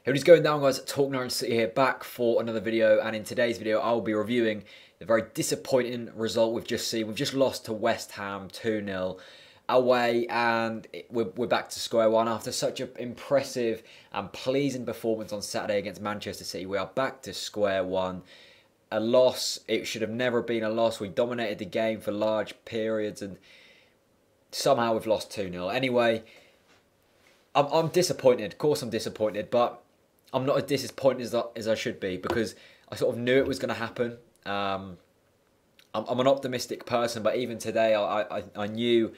Hey, what is going down, guys? TalkNorwichCity here, back for another video, and in today's video I'll be reviewing the very disappointing result we've just seen. We've just lost to West Ham 2-0 away, and we're back to square one after such an impressive and pleasing performance on Saturday against Manchester City. We are back to square one. A loss. It should have never been a loss. We dominated the game for large periods, and somehow we've lost 2-0. Anyway, I'm disappointed. Of course I'm disappointed, but I'm not as disappointed as I should be, because I sort of knew it was going to happen. I'm an optimistic person, but even today I knew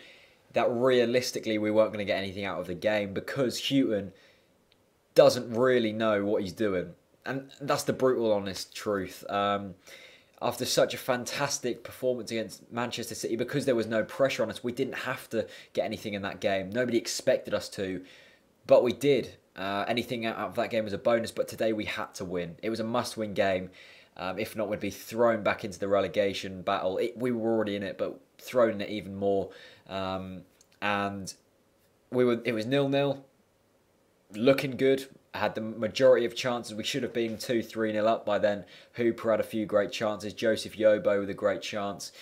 that realistically we weren't going to get anything out of the game, because Houghton doesn't really know what he's doing. And that's the brutal, honest truth. After such a fantastic performance against Manchester City, because there was no pressure on us, we didn't have to get anything in that game. Nobody expected us to, but we did. Anything out of that game was a bonus, but today we had to win. It was a must-win game. If not, we'd be thrown back into the relegation battle. We were already in it, but thrown in it even more. And it was 0-0, looking good. Had the majority of chances. We should have been 2-3-0 up by then. Hooper had a few great chances. Joseph Yobo with a great chance.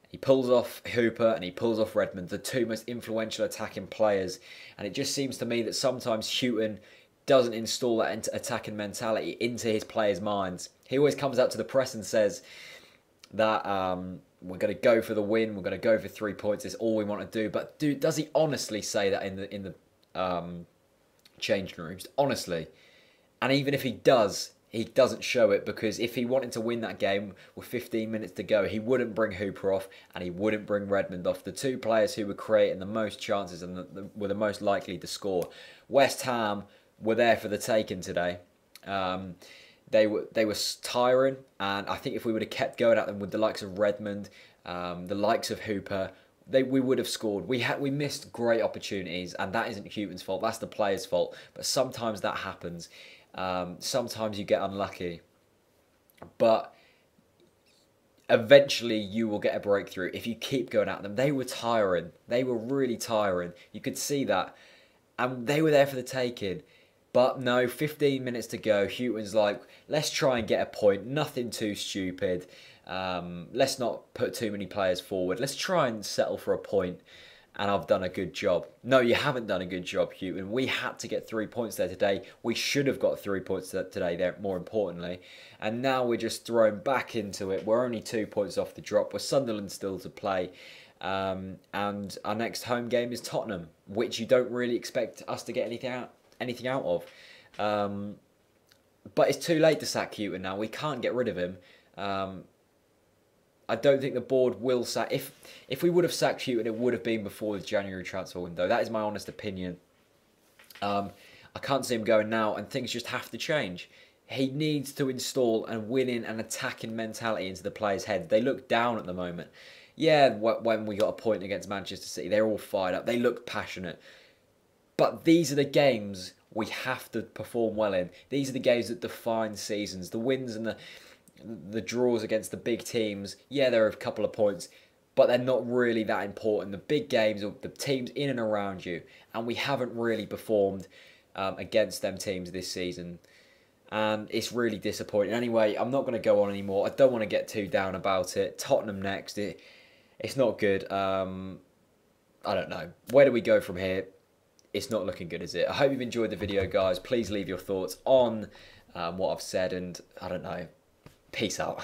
He pulls off Hooper and he pulls off Redmond, the two most influential attacking players. And it just seems to me that sometimes Houghton doesn't install that attacking mentality into his players' minds. He always comes out to the press and says that we're going to go for the win, we're going to go for 3 points, it's all we want to do. But does he honestly say that in the changing rooms? Honestly. And even if he does, he doesn't show it, because if he wanted to win that game with 15 minutes to go, he wouldn't bring Hooper off and he wouldn't bring Redmond off, the two players who were creating the most chances and were the most likely to score. West Ham were there for the taking today. They were tiring, and I think if we would have kept going at them with the likes of Redmond, the likes of Hooper, we would have scored. We missed great opportunities, and that isn't Houghton's fault. That's the players' fault. But sometimes that happens. Sometimes you get unlucky, but eventually you will get a breakthrough if you keep going at them. They were tiring. They were really tiring. You could see that, and they were there for the taking. But no, 15 minutes to go. Houghton's like, let's try and get a point. Nothing too stupid. Let's not put too many players forward. Let's try and settle for a point. And I've done a good job. No, you haven't done a good job, Houghton. We had to get 3 points there today. We should have got 3 points today there, more importantly. And now we're just thrown back into it. We're only 2 points off the drop. We're Sunderland still to play. And our next home game is Tottenham, which you don't really expect us to get anything out of. But it's too late to sack Houghton now. We can't get rid of him. I don't think the board will sack. If we would have sacked Houghton, it would have been before the January transfer window. That is my honest opinion. I can't see him going now, and things just have to change. He needs to install and winning and attacking mentality into the players' heads. They look down at the moment. Yeah, when we got a point against Manchester City, they're all fired up. They look passionate. But these are the games we have to perform well in. These are the games that define seasons. The wins and the draws against the big teams, yeah, there are a couple of points, but they're not really that important. The big games are the teams in and around you, and we haven't really performed against them teams this season, and it's really disappointing. Anyway, I'm not going to go on anymore. I don't want to get too down about it. Tottenham next. It's not good. I don't know. Where do we go from here? It's not looking good, is it? I hope you've enjoyed the video, guys. Please leave your thoughts on what I've said, and I don't know. Peace out.